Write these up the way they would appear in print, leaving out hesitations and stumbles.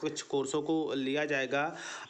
समकक्ष कोर्सों को लिया जाएगा।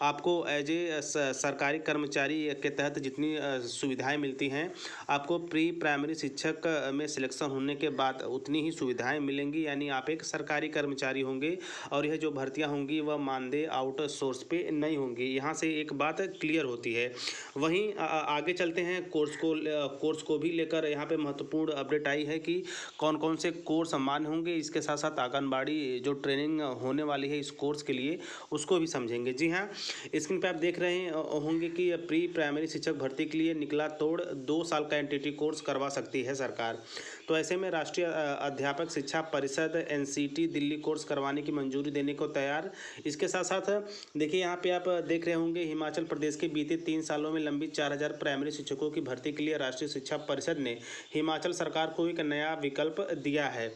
आपको एज ए सरकारी कर्मचारी के तहत जितनी सुविधाएं मिलती हैं, आपको प्री प्राइमरी शिक्षक में सिलेक्शन होने के बाद उतनी ही सुविधाएं मिलेंगी, यानी आप एक सरकारी कर्मचारी होंगे और यह जो भर्तियां होंगी वह मानदेय आउटसोर्स पे नहीं होंगी। यहाँ से एक बात क्लियर होती है। वहीं आगे चलते हैं, कोर्स को भी लेकर यहाँ पे महत्वपूर्ण अपडेट आई है कि कौन कौन से कोर्स मान्य होंगे। इसके साथ साथ आंगनबाड़ी जो ट्रेनिंग होने वाली है इस कोर्स के लिए, उसको भी समझेंगे। जी हाँ, स्क्रीन पे आप देख रहे होंगे कि प्री प्राइमरी शिक्षक भर्ती के लिए निकला तोड़, 2 साल का एनटीटी कोर्स करवा सकती है सरकार। तो ऐसे में राष्ट्रीय अध्यापक शिक्षा परिषद एनसीटी दिल्ली कोर्स करवाने की मंजूरी देने को तैयार। इसके साथ साथ देखिए, यहाँ पे आप देख रहे होंगे, हिमाचल प्रदेश के बीते 3 सालों में लंबित 4000 प्राइमरी शिक्षकों की भर्ती के लिए राष्ट्रीय शिक्षा परिषद ने हिमाचल सरकार को एक नया विकल्प दिया है।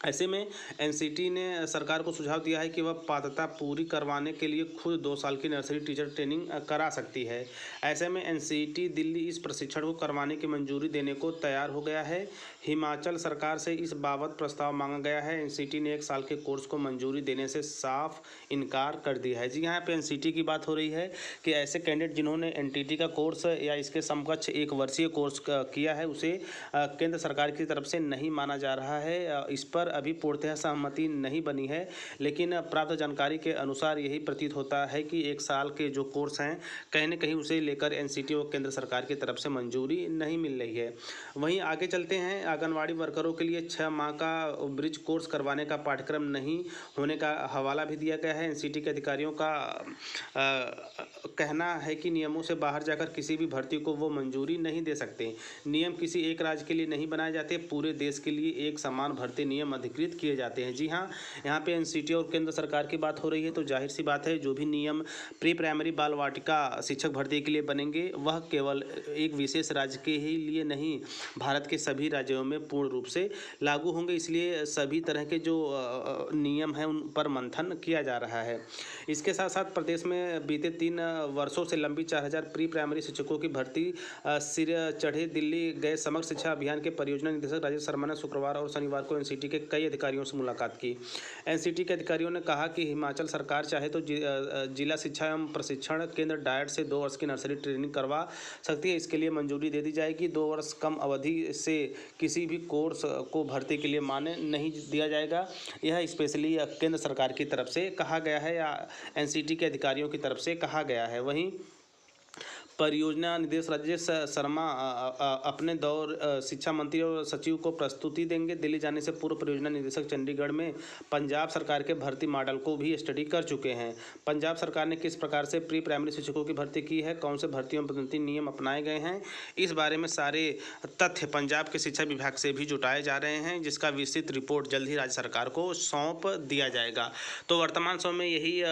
ऐसे में एनसीटी ने सरकार को सुझाव दिया है कि वह पात्रता पूरी करवाने के लिए खुद 2 साल की नर्सरी टीचर ट्रेनिंग करा सकती है। ऐसे में एनसीटी दिल्ली इस प्रशिक्षण को करवाने की मंजूरी देने को तैयार हो गया है। हिमाचल सरकार से इस बाबत प्रस्ताव मांगा गया है। एनसीटी ने 1 साल के कोर्स को मंजूरी देने से साफ इनकार कर दिया है। जी, यहाँ पे एनसीटी की बात हो रही है कि ऐसे कैंडिडेट जिन्होंने एनटीटी का कोर्स या इसके समकक्ष 1 वर्षीय कोर्स किया है, उसे केंद्र सरकार की तरफ से नहीं माना जा रहा है। इस पर अभी पूर्णतः सहमति नहीं बनी है, लेकिन प्राप्त जानकारी के अनुसार यही प्रतीत होता है कि 1 साल के जो कोर्स हैं, कहीं न कहीं उसे लेकर एनसीटी और केंद्र सरकार की तरफ से मंजूरी नहीं मिल रही है। वहीं आगे चलते हैं, आंगनवाड़ी वर्करों के लिए 6 माह का ब्रिज कोर्स करवाने का पाठ्यक्रम नहीं होने का हवाला भी दिया गया है। एनसीटी के अधिकारियों का कहना है कि नियमों से बाहर जाकर किसी भी भर्ती को वो मंजूरी नहीं दे सकते। नियम किसी एक राज्य के लिए नहीं बनाए जाते, पूरे देश के लिए एक समान भर्ती नियम अधिकृत किए जाते हैं। जी हाँ, यहाँ पे एनसीटी और केंद्र सरकार की बात हो रही है, तो जाहिर सी बात है, जो भी नियम प्री प्राइमरी बाल वाटिका शिक्षक भर्ती के लिए बनेंगे, वह केवल एक विशेष राज्य के ही लिए नहीं, भारत के सभी राज्यों में पूर्ण रूप से लागू होंगे। इसलिए सभी तरह के जो नियम हैं उन पर मंथन किया जा रहा है। इसके साथ साथ प्रदेश में बीते 3 वर्षों से लंबी 4000 प्री प्राइमरी शिक्षकों की भर्ती सिर चढ़े। दिल्ली गए समग्र शिक्षा अभियान के परियोजना निदेशक राजेश शर्मा ने शुक्रवार और शनिवार को एनसीटी के कई अधिकारियों से मुलाकात की। एनसीटी के अधिकारियों ने कहा कि हिमाचल सरकार चाहे तो जिला शिक्षा एवं प्रशिक्षण केंद्र डायट से 2 वर्ष की नर्सरी ट्रेनिंग करवा सकती है। इसके लिए मंजूरी दे दी जाएगी। 2 वर्ष कम अवधि से किसी भी कोर्स को भर्ती के लिए मान्य नहीं दिया जाएगा। यह स्पेशली केंद्र सरकार की तरफ से कहा गया है या एनसीटी के अधिकारियों की तरफ से कहा गया है। वहीं परियोजना निदेशक राजेश शर्मा अपने दौर शिक्षा मंत्री और सचिव को प्रस्तुति देंगे। दिल्ली जाने से पूर्व परियोजना निदेशक चंडीगढ़ में पंजाब सरकार के भर्ती मॉडल को भी स्टडी कर चुके हैं। पंजाब सरकार ने किस प्रकार से प्री प्राइमरी शिक्षकों की भर्ती की है, कौन से भर्तियों में पदोन्नति नियम अपनाए गए हैं, इस बारे में सारे तथ्य पंजाब के शिक्षा विभाग से भी जुटाए जा रहे हैं, जिसका विस्तृत रिपोर्ट जल्द ही राज्य सरकार को सौंप दिया जाएगा। तो वर्तमान समय में यही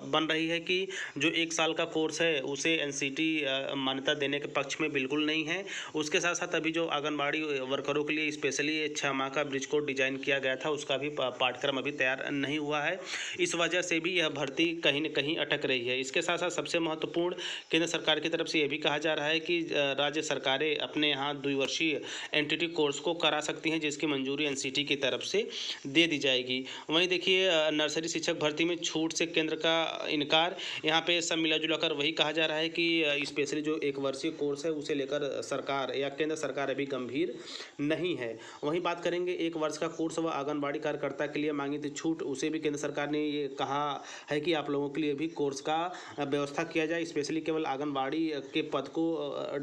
बन रही है कि जो 1 साल का कोर्स है उसे एनसीटी मान्यता देने के पक्ष में बिल्कुल नहीं है। उसके साथ साथ अभी जो आंगनबाड़ी वर्करों के लिए स्पेशली 6 माह का ब्रिज कोर्स डिजाइन किया गया था, उसका भी पाठ्यक्रम अभी तैयार नहीं हुआ है। इस वजह से भी यह भर्ती कहीं न कहीं अटक रही है। इसके साथ साथ सबसे महत्वपूर्ण, केंद्र सरकार की तरफ से यह भी कहा जा रहा है कि राज्य सरकारें अपने यहाँ 2 वर्षीय एनटीटी कोर्स को करा सकती हैं, जिसकी मंजूरी एनसीटी की तरफ से दे दी जाएगी। वहीं देखिए, नर्सरी शिक्षक भर्ती में छूट से केंद्र का इनकार। यहाँ पे सब मिला जुला कर वही कहा जा रहा है कि स्पेशली जो 1 वर्षीय कोर्स है उसे लेकर सरकार या केंद्र सरकार अभी गंभीर नहीं है। वहीं बात करेंगे 1 वर्ष का कोर्स व आंगनबाड़ी कार्यकर्ता के लिए मांगी थी छूट, उसे भी केंद्र सरकार ने ये कहा है कि आप लोगों के लिए भी कोर्स का व्यवस्था किया जाए। स्पेशली केवल आंगनबाड़ी के पद को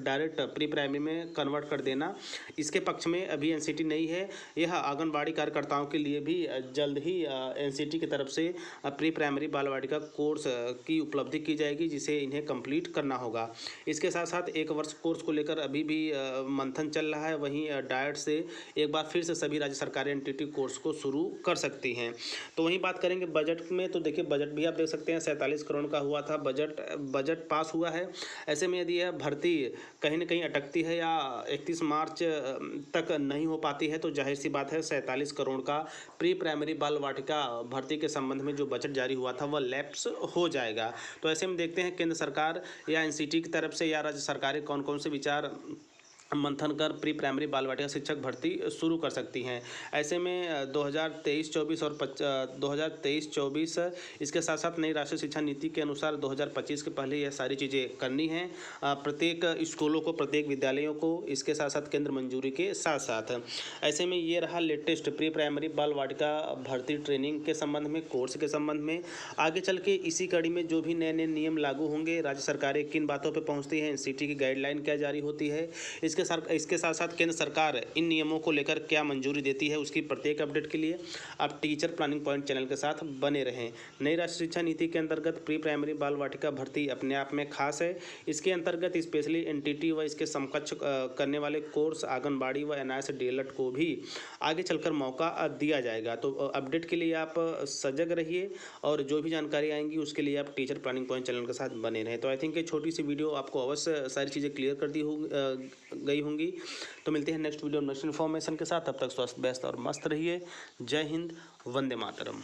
डायरेक्ट प्री प्राइमरी में कन्वर्ट कर देना, इसके पक्ष में अभी एनसीटी नहीं है। यह आंगनबाड़ी कार्यकर्ताओं के लिए भी जल्द ही एनसीटी की तरफ से प्री प्राइमरी बाल वाटिका कोर्स की उपलब्धि की जाएगी, जिसे इन्हें कंप्लीट करना होगा। इसके साथ साथ 1 वर्ष कोर्स को लेकर अभी भी मंथन चल रहा है। वहीं डायट से एक बार फिर से सभी राज्य सरकारें एनटीटी कोर्स को शुरू कर सकती हैं। तो वहीं बात करेंगे बजट में, तो देखिए बजट भी आप देख सकते हैं 47 करोड़ का हुआ था बजट पास हुआ है। ऐसे में यदि यह भर्ती कहीं न कहीं अटकती है या 31 मार्च तक नहीं हो पाती है, तो जाहिर सी बात है 47 करोड़ का प्री प्राइमरी बाल वाटिका भर्ती के संबंध में जो बजट जारी हुआ था वह लैप्स हो जाएगा। तो ऐसे में देखते हैं केंद्र सरकार या एनसीटी की तरफ से या राज्य सरकारें कौन कौन से विचार मंथन कर प्री प्राइमरी बाल वाटिका शिक्षक भर्ती शुरू कर सकती हैं। ऐसे में 2023-24 और 2023-24 इसके साथ साथ नई राष्ट्रीय शिक्षा नीति के अनुसार 2025 के पहले यह सारी चीज़ें करनी हैं प्रत्येक स्कूलों को, प्रत्येक विद्यालयों को, इसके साथ साथ केंद्र मंजूरी के साथ साथ। ऐसे में ये रहा लेटेस्ट प्री प्राइमरी बाल वाटिका भर्ती ट्रेनिंग के संबंध में, कोर्स के संबंध में। आगे चल के इसी कड़ी में जो भी नए नए नियम लागू होंगे, राज्य सरकारें किन बातों पर पहुँचती हैं, एनसीटी की गाइडलाइन क्या जारी होती है, इसके साथ साथ केंद्र सरकार इन नियमों को लेकर क्या मंजूरी देती है, उसकी प्रत्येक अपडेट के लिए आप टीचर प्लानिंग पॉइंट चैनल के साथ बने रहें। नई राष्ट्रीय शिक्षा नीति के अंतर्गत प्री प्राइमरी बाल वाटिका भर्ती अपने आप में खास है। इसके अंतर्गत स्पेशली एनटीटी व इसके समकक्ष करने वाले कोर्स आंगनबाड़ी व एनआईएस डीएलएड को भी आगे चलकर मौका दिया जाएगा। तो अपडेट के लिए आप सजग रहिए और जो भी जानकारी आएंगी उसके लिए आप टीचर प्लानिंग पॉइंट चैनल के साथ बने रहें। तो आई थिंक ये छोटी सी वीडियो आपको अवश्य सारी चीज़ें क्लियर कर दी गई होंगी। तो मिलते हैं नेक्स्ट वीडियो नेक्स्ट इन्फॉर्मेशन के साथ। तब तक स्वस्थ, व्यस्त और मस्त रहिए। जय हिंद, वंदे मातरम।